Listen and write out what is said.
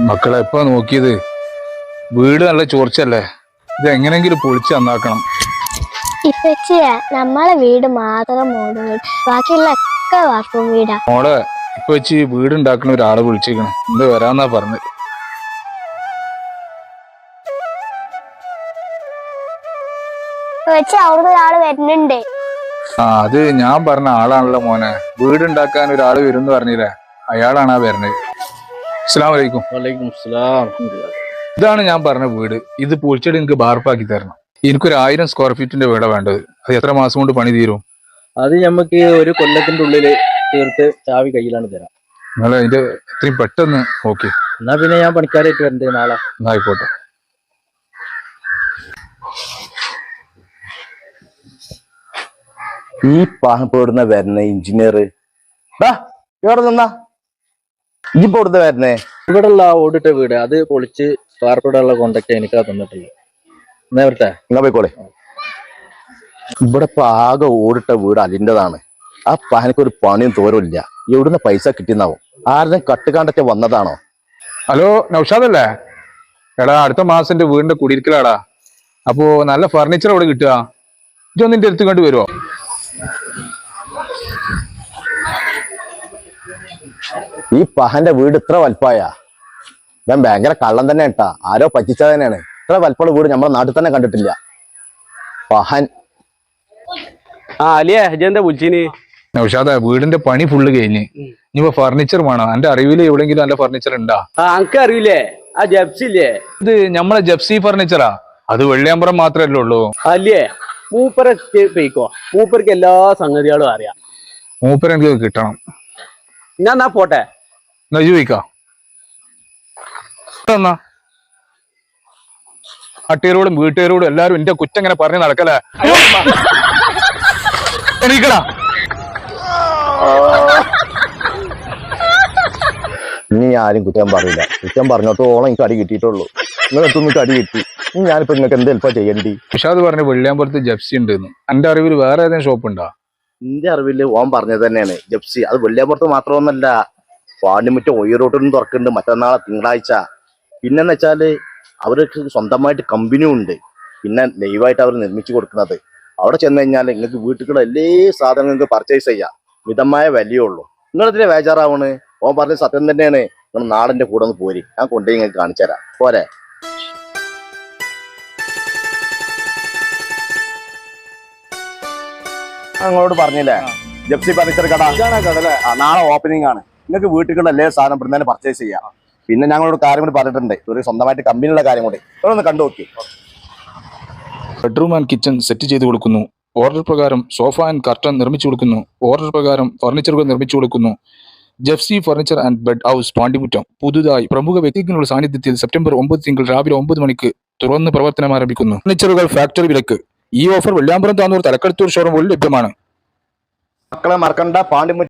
മക്കളെ എപ്പാ നോക്കിയത്? വീട് നല്ല ചോർച്ചല്ലേ, ഇത് എങ്ങനെങ്കിലും പൊളിച്ച് നന്നാക്കണം. ഇപ്പച്ചിയെ നമ്മളെ വീട് മാത്രം മോഡൽ വീട്, ബാക്കിയുള്ള ഒക്കെ വാർപ്പും വീടാ. മോളെ ഇപ്പൊ വെച്ച് വീട് ഉണ്ടാക്കുന്ന ഒരാളെ വിളിച്ചിരിക്കണം, എന്ത് വരാന്നാ പറഞ്ഞത്. അവിടുന്ന് ഒരാള് വരുന്നുണ്ട്. അത് ഞാൻ പറഞ്ഞ ആളാണല്ലോ മോനെ. വീട് ഉണ്ടാക്കാൻ ഒരാള് വരും എന്ന് പറഞ്ഞില്ലേ, അയാളാണ് ആ വരുന്നത്. അസ്സലാമു അലൈക്കും. വലൈക്കും സലാം. ഇതാണ് ഞാൻ പറഞ്ഞ വീട്. ഇത് പൊളിച്ചിട്ട് എനിക്ക് ബാർപ്പാക്കി തരണം. എനിക്കൊരു 1000 സ്ക്വയർ ഫീറ്റിന്റെ വീടാ വേണ്ടത്. അത് എത്ര മാസം കൊണ്ട് പണി തീരും? അത് നമുക്ക് ഒരു കൊല്ലത്തിന്റെ ഉള്ളില് തീർത്ത് ചാവി കയ്യിലാണ് തരാം. നിങ്ങൾ അതിന്റെ എത്രയും പെട്ടെന്ന് ഓക്കെ. എന്നാ പിന്നെ ഞാൻ പണിക്കാരായിട്ട് വരണ്ടേ നാളെ? ആയിക്കോട്ടെ. ഈ പാഹപ്പെടുന്ന വരുന്ന എഞ്ചിനീയർ ഇവിടെ നിന്നാ ഇജിപ്പോ ഇവിടുന്ന് വരുന്നേ? ഇവിടെ ഉള്ള ആ ഓടിട്ട വീട് അത് പൊളിച്ച് വാർപ്പിടാനുള്ള കോണ്ടാക്ട് എനിക്കാ തന്നിട്ടുള്ളത്. എന്നാ വരട്ടെ? എന്നാ പോയിക്കോളെ. ഇവിടെ ഇപ്പൊ ആകെ ഓടിട്ട വീട് അതിൻ്റെതാണ്. ആ പാഹനക്ക് ഒരു പണിയും തോരമില്ല. എവിടുന്ന് പൈസ കിട്ടിയെന്നാവും? ആരുടെയും കട്ടുകാണ്ടൊക്കെ വന്നതാണോ? ഹലോ, നൗഷാദല്ലേ? എടാ, അടുത്ത മാസം എന്റെ വീടിന്റെ കുടിയിരിക്കലാടാ. അപ്പോ നല്ല ഫർണിച്ചർ അവിടെ കിട്ടുക. ഇതൊന്നും എന്റെ അടുത്ത് കണ്ടു വരുമോ? ഈ പഹന്റെ വീട് ഇത്ര വലുപ്പായ? ഞാൻ ഭയങ്കര കള്ളം തന്നെ കേട്ടാ, ആരോ പറ്റിച്ചത് തന്നെയാണ്. ഇത്ര വലുപ്പമുള്ള വീട് നമ്മുടെ നാട്ടിൽ തന്നെ കണ്ടിട്ടില്ല. പഹൻ അലിയെ എന്താ വിളിച്ചിന്? നൗഷാദ, വീടിന്റെ പണി ഫുള്ള് കഴിഞ്ഞ്. ഇനിയിപ്പോ ഫർണിച്ചർ വേണോ? എന്റെ അറിവില് എവിടെയെങ്കിലും നല്ല ഫർണിച്ചർ ഉണ്ടാ? അനക്ക് അറിയില്ലേ ആ ജപ്സി ഇല്ലേ? ഇത് നമ്മളെ ജപ്സി ഫർണിച്ചറാ. അത് വെള്ളിയാമ്പുറം മാത്രല്ലേ ഉള്ളൂ. അല്ലേ, മൂപ്പരൊക്കെ പോയിക്കോ. മൂപ്പർക്ക് എല്ലാ സംഗതികളും അറിയാം. മൂപ്പര് എനിക്ക് കിട്ടണം. ഞാൻ എന്നാ പോട്ടെ. എന്നാ ചോദിക്കാം. എന്നാ അട്ടിയരോടും വീട്ടുകാരോടും എല്ലാരും എന്റെ കുറ്റം ഇങ്ങനെ പറഞ്ഞു നടക്കലേ. എണീക്കടാ. ഇനി ആരും കുറ്റം പറയില്ല. കുറ്റം പറഞ്ഞോട്ടോളം എനിക്ക് അടി കിട്ടിയിട്ടുള്ളൂ. നിങ്ങളെത്തും അടി കിട്ടി. ഞാനിപ്പോ നിങ്ങൾക്ക് എന്ത് ഹെൽപ്പാ ചെയ്യണ്ടി? ഉഷാദ് പറഞ്ഞു വെള്ളിയാമ്പുറത്ത് ജപ്സി ഉണ്ട്. എന്റെ അറിവിൽ വേറെ ഏതെങ്കിലും ഷോപ്പ് ഉണ്ടോ? എന്റെ അറിവില് ഓൻ പറഞ്ഞത് തന്നെയാണ് ജപ്സി. അത് വെള്ളിയാമ്പുറത്ത് മാത്രമൊന്നല്ല, പാണ്ടിമുറ്റം ഒയ്യറോട്ടിലും തുറക്കുന്നുണ്ട് മറ്റന്നാളെ തിങ്കളാഴ്ച. പിന്നെന്ന് വെച്ചാല് അവർക്ക് സ്വന്തമായിട്ട് കമ്പനിയും ഉണ്ട്. പിന്നെ ലൈവായിട്ട് അവർ നിർമ്മിച്ചു കൊടുക്കുന്നത്. അവിടെ ചെന്ന് കഴിഞ്ഞാൽ നിങ്ങൾക്ക് വീട്ടിലുള്ള എല്ലാ സാധനങ്ങളും നിങ്ങൾക്ക് പർച്ചേസ് ചെയ്യാം. മിതമായ വിലയുള്ളൂ. നിങ്ങളെതിരെ ബേജാറാവണ്? ഓൻ പറഞ്ഞ സത്യം തന്നെയാണ്. നിങ്ങൾ നാടിന്റെ കൂടെ ഒന്ന് പോരി, ഞാൻ കൊണ്ടുപോയി നിങ്ങൾക്ക് കാണിച്ചു തരാം. പോരെ? ഞങ്ങളോട് പറഞ്ഞില്ലേ ജപ്സി ഫർണിച്ചർ കട നാളെ ഓപ്പണിംഗ് ആണ്. നിങ്ങൾക്ക് വീട്ടിലുള്ള എല്ലാ സാധനം ഇവിടെ തന്നെ പർച്ചേസ് ചെയ്യാം. പിന്നെ ഞങ്ങളോട് കാര്യം കൂടി പറഞ്ഞിട്ടുണ്ട്, ഒരു സ്വന്തമായിട്ട് കമ്പനിയുള്ള കാര്യം കൂടി. ഒന്ന് കണ്ടു നോക്കി. ബെഡ്റൂം ആൻഡ് കിച്ചൺ സെറ്റ് ചെയ്ത് കൊടുക്കുന്നു. ഓർഡർ പ്രകാരം സോഫ ആൻഡ് കർട്ടൻ നിർമ്മിച്ചു കൊടുക്കുന്നു. ഓർഡർ പ്രകാരം ഫർണിച്ചറുകൾ നിർമ്മിച്ചു കൊടുക്കുന്നു. Jefsy furniture and bed house, Pandimuttam. പുതുതായി പ്രമുഖ വ്യക്തികളുടെ സാന്നിധ്യത്തിൽ സെപ്റ്റംബർ 9 തിങ്കൾ രാവിലെ 9 മണിക്ക് തുറന്ന് പ്രവർത്തനം ആരംഭിക്കുന്നു. ഫർണിച്ചറുകൾ ഫാക്ടറി വിലക്ക്. ഈ ഓഫർ വെള്ളിയാമ്പുറം താന്നൂർ തലക്കടത്തൂർ ഷോറൂമുകളിൽ ലഭ്യമാണ്. മക്കളെ മറക്കണ്ട, പാണ്ടിമുറ്റം